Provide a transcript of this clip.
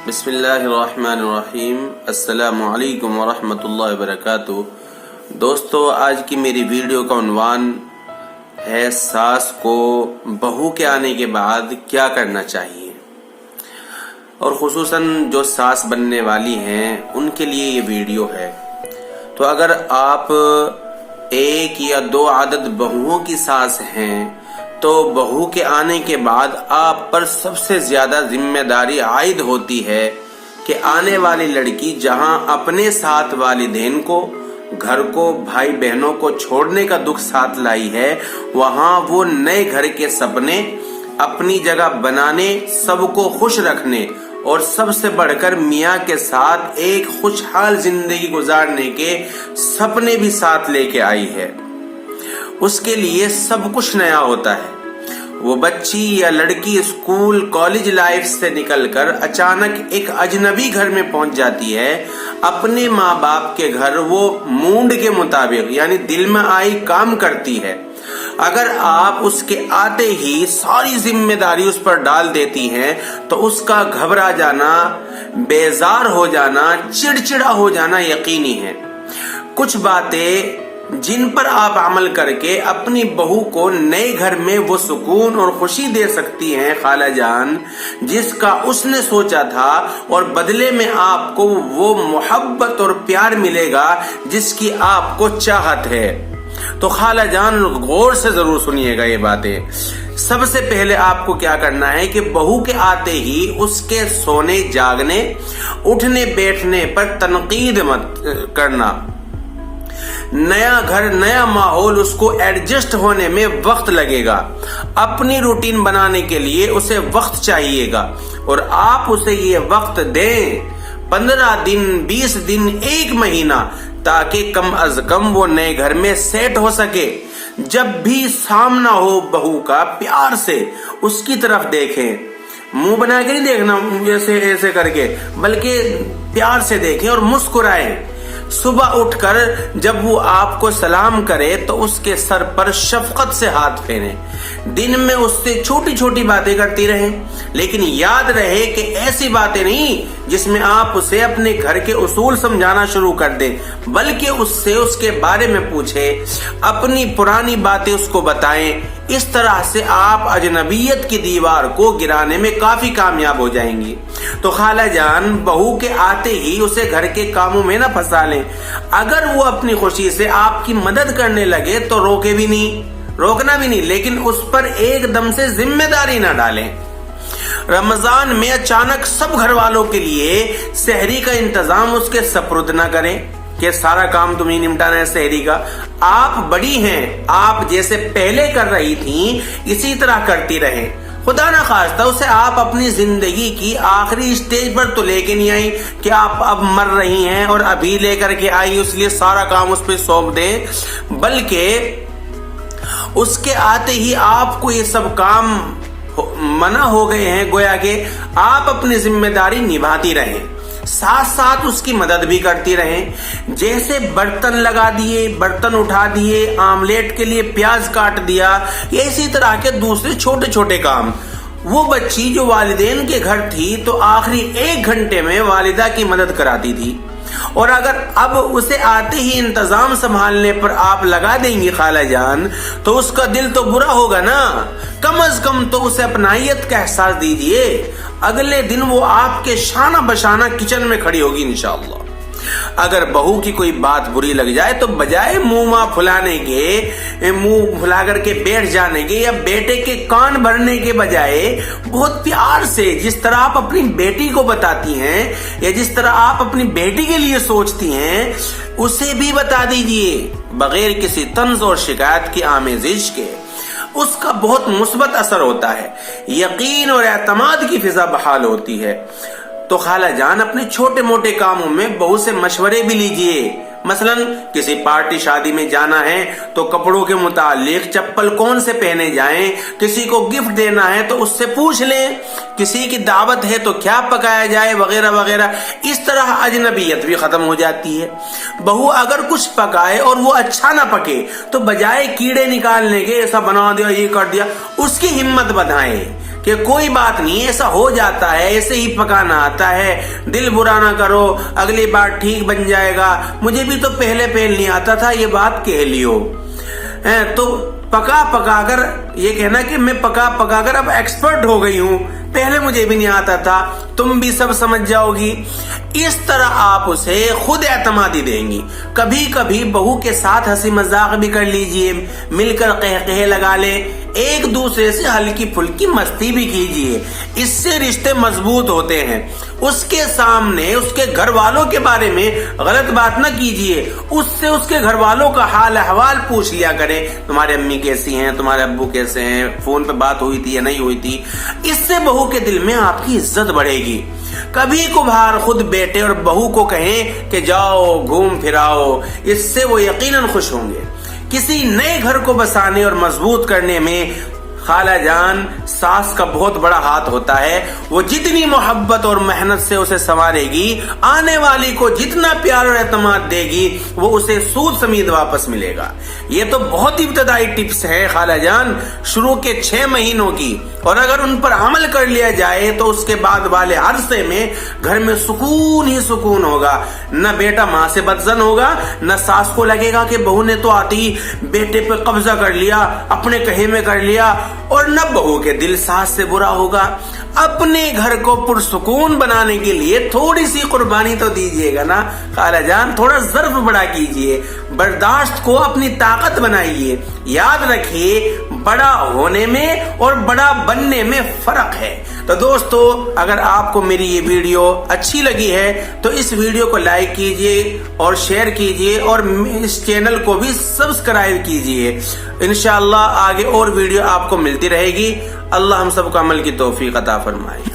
بسم اللہ الرحمن الرحیم۔ السلام علیکم ورحمۃ اللہ وبرکاتہ۔ دوستو، آج کی میری ویڈیو کا عنوان ہے ساس کو بہو کے آنے کے بعد کیا کرنا چاہیے، اور خصوصاً جو ساس بننے والی ہیں ان کے لیے یہ ویڈیو ہے۔ تو اگر آپ ایک یا دو عدد بہوؤں کی ساس ہیں تو بہو کے آنے کے بعد آپ پر سب سے زیادہ ذمہ داری عائد ہوتی ہے کہ آنے والی لڑکی جہاں اپنے ساتھ والدین کو، گھر کو، بھائی بہنوں کو چھوڑنے کا دکھ ساتھ لائی ہے، وہاں وہ نئے گھر کے سپنے اپنی جگہ بنانے، سب کو خوش رکھنے اور سب سے بڑھ کر میاں کے ساتھ ایک خوشحال زندگی گزارنے کے سپنے بھی ساتھ لے کے آئی ہے۔ اس کے لیے سب کچھ نیا ہوتا ہے۔ وہ بچی یا لڑکی اسکول کالج لائف سے نکل کر اچانک ایک اجنبی گھر میں پہنچ جاتی ہے۔ اپنے ماں باپ کے گھر وہ موڈ کے مطابق یعنی دل میں آئی کام کرتی ہے۔ اگر آپ اس کے آتے ہی ساری ذمہ داری اس پر ڈال دیتی ہیں تو اس کا گھبرا جانا، بیزار ہو جانا، چڑچڑا ہو جانا یقینی ہے۔ کچھ باتیں جن پر آپ عمل کر کے اپنی بہو کو نئے گھر میں وہ سکون اور خوشی دے سکتی ہیں خالہ جان جس کا اس نے سوچا تھا، اور بدلے میں آپ کو وہ محبت اور پیار ملے گا جس کی آپ کو چاہت ہے۔ تو خالہ جان غور سے ضرور سنیے گا یہ باتیں۔ سب سے پہلے آپ کو کیا کرنا ہے کہ بہو کے آتے ہی اس کے سونے جاگنے، اٹھنے بیٹھنے پر تنقید مت کرنا۔ نیا گھر، نیا ماحول، اس کو ایڈجسٹ ہونے میں وقت لگے گا۔ اپنی روٹین بنانے کے لیے اسے وقت چاہیے گا، اور آپ اسے یہ وقت دیں 15 دن، 20 دن، 1 مہینہ، تاکہ کم از کم وہ نئے گھر میں سیٹ ہو سکے۔ جب بھی سامنا ہو بہو کا، پیار سے اس کی طرف دیکھیں، منہ بنا کے نہیں دیکھنا ایسے کر کے، بلکہ پیار سے دیکھیں اور مسکرائیں۔ صبح اٹھ کر جب وہ آپ کو سلام کرے تو اس کے سر پر شفقت سے ہاتھ پھیریں۔ دن میں اس سے چھوٹی چھوٹی باتیں کرتی رہیں، لیکن یاد رہے کہ ایسی باتیں نہیں جس میں آپ اسے اپنے گھر کے اصول سمجھانا شروع کر دیں، بلکہ اس سے اس کے بارے میں پوچھیں، اپنی پرانی باتیں اس کو بتائیں۔ اس طرح سے آپ اجنبیت کی دیوار کو گرانے میں کافی کامیاب ہو جائیں گی۔ تو خالہ جان بہو کے آتے ہی اسے گھر کے کاموں میں نہ پھنسا لیں۔ اگر وہ اپنی خوشی سے آپ کی مدد کرنے لگے تو روکنا بھی نہیں، لیکن اس پر ایک دم سے ذمہ داری نہ ڈالیں۔ رمضان میں اچانک سب گھر والوں کے لیے سحری کا انتظام اس کے سپرد نہ کریں کہ سارا کام تمہیں نمٹانا ہے سحری کا۔ آپ بڑی ہیں، آپ جیسے پہلے کر رہی تھیں اسی طرح کرتی رہیں۔ خدا نہ خواستہ اسے آپ اپنی زندگی کی آخری اسٹیج پر تو لے کے نہیں آئی کہ آپ اب مر رہی ہیں اور ابھی لے کر کے آئی اس لیے سارا کام اس پہ سونپ دیں، بلکہ اس کے آتے ہی آپ کو یہ سب کام منع ہو گئے ہیں، گویا کہ آپ اپنی ذمہ داری نبھاتی رہیں، ساتھ ساتھ اس کی مدد بھی کرتی رہیں۔ جیسے برتن لگا دیے، برتن اٹھا دیے، آملیٹ کے لیے پیاز کاٹ دیا، یا اسی طرح کے دوسرے چھوٹے چھوٹے کام۔ وہ بچی جو والدین کے گھر تھی تو آخری 1 گھنٹے میں والدہ کی مدد کراتی تھی، اور اگر اب اسے آتے ہی انتظام سنبھالنے پر آپ لگا دیں گی خالہ جان تو اس کا دل تو برا ہوگا نا۔ کم از کم تو اسے اپنائیت کا احساس دیجیے۔ اگلے دن وہ آپ کے شانہ بشانہ کچن میں کھڑی ہوگی انشاءاللہ۔ اگر بہو کی کوئی بات بری لگ جائے تو بجائے منہ پھلانے کے، منہ پھلا کر کے بیٹھ جانے کے، یا بیٹے کے کان بھرنے کے بجائے بہت پیار سے، جس طرح آپ اپنی بیٹی کو بتاتی ہیں یا جس طرح آپ اپنی بیٹی کے لیے سوچتی ہیں، اسے بھی بتا دیجئے بغیر کسی طنز اور شکایت کی آمیزش کے۔ اس کا بہت مثبت اثر ہوتا ہے، یقین اور اعتماد کی فضا بحال ہوتی ہے۔ تو خالہ جان اپنے چھوٹے موٹے کاموں میں بہو سے مشورے بھی لیجئے۔ مثلا کسی پارٹی شادی میں جانا ہے تو کپڑوں کے متعلق چپل کون سے پہنے جائیں، کسی کو گفٹ دینا ہے تو اس سے پوچھ لیں، کسی کی دعوت ہے تو کیا پکایا جائے، وغیرہ وغیرہ۔ اس طرح اجنبیت بھی ختم ہو جاتی ہے۔ بہو اگر کچھ پکائے اور وہ اچھا نہ پکے تو بجائے کیڑے نکالنے کے ایسا بنا دیا، یہ کر دیا، اس کی ہمت بڑھائیں کہ کوئی بات نہیں، ایسا ہو جاتا ہے، ایسے ہی پکانا آتا ہے، دل برا نہ کرو، اگلی بار ٹھیک بن جائے گا، مجھے بھی تو پہلے نہیں آتا تھا، یہ بات کہہ لیو۔ تو پکا پکا کر یہ کہنا کہ میں پکا پکا کر اب ایکسپرٹ ہو گئی ہوں، پہلے مجھے بھی نہیں آتا تھا، تم بھی سب سمجھ جاؤ گی۔ اس طرح آپ اسے خود اعتمادی دیں گی۔ کبھی کبھی بہو کے ساتھ ہنسی مذاق بھی کر لیجئے، مل کر قہقہے لگا لیں، ایک دوسرے سے ہلکی پھلکی مستی بھی کیجئے، اس سے رشتے مضبوط ہوتے ہیں۔ اس کے سامنے اس کے گھر والوں کے بارے میں غلط بات نہ کیجئے، اس سے اس کے گھر والوں کا حال احوال پوچھ لیا کریں، تمہارے امی کیسی ہیں، تمہارے ابو کیسے ہیں، فون پہ بات ہوئی تھی یا نہیں ہوئی تھی۔ اس سے بہو کے دل میں آپ کی عزت بڑھے گی۔ کبھی کبھار خود بیٹے اور بہو کو کہیں کہ جاؤ گھوم پھراؤ، اس سے وہ یقیناً خوش ہوں گے۔ کسی نئے گھر کو بسانے اور مضبوط کرنے میں خالہ جان ساس کا بہت بڑا ہاتھ ہوتا ہے۔ وہ جتنی محبت اور محنت سے اسے سنوارے گی، آنے والی کو جتنا پیار اور اعتماد دے گی، وہ اسے سود سمیت واپس ملے گا۔ یہ تو بہت ابتدائی ٹپس ہے خالہ جان، شروع کے 6 مہینوں کی، اور اگر ان پر عمل کر لیا جائے تو اس کے بعد والے عرصے میں گھر میں سکون ہی سکون ہوگا۔ نہ بیٹا ماں سے بدزن ہوگا، نہ ساس کو لگے گا کہ بہو نے تو آتی بیٹے پہ قبضہ کر لیا، اپنے کہے میں کر لیا، اور نہ بہو کے دل ساس سے برا ہوگا۔ اپنے گھر کو پرسکون بنانے کے لیے تھوڑی سی قربانی تو دیجیے گا نا خالہ جان، تھوڑا ظرف بڑا کیجیے، برداشت کو اپنی طاقت بنائیے۔ یاد رکھیے، بڑا ہونے میں اور بڑا بننے میں فرق ہے۔ تو دوستو، اگر آپ کو میری یہ ویڈیو اچھی لگی ہے تو اس ویڈیو کو لائک کیجیے اور شیئر کیجیے، اور اس چینل کو بھی سبسکرائب کیجیے۔ انشاءاللہ آگے اور ویڈیو آپ کو ملتی رہے گی۔ اللہ ہم سب کو عمل کی توفیق عطا فرمائے۔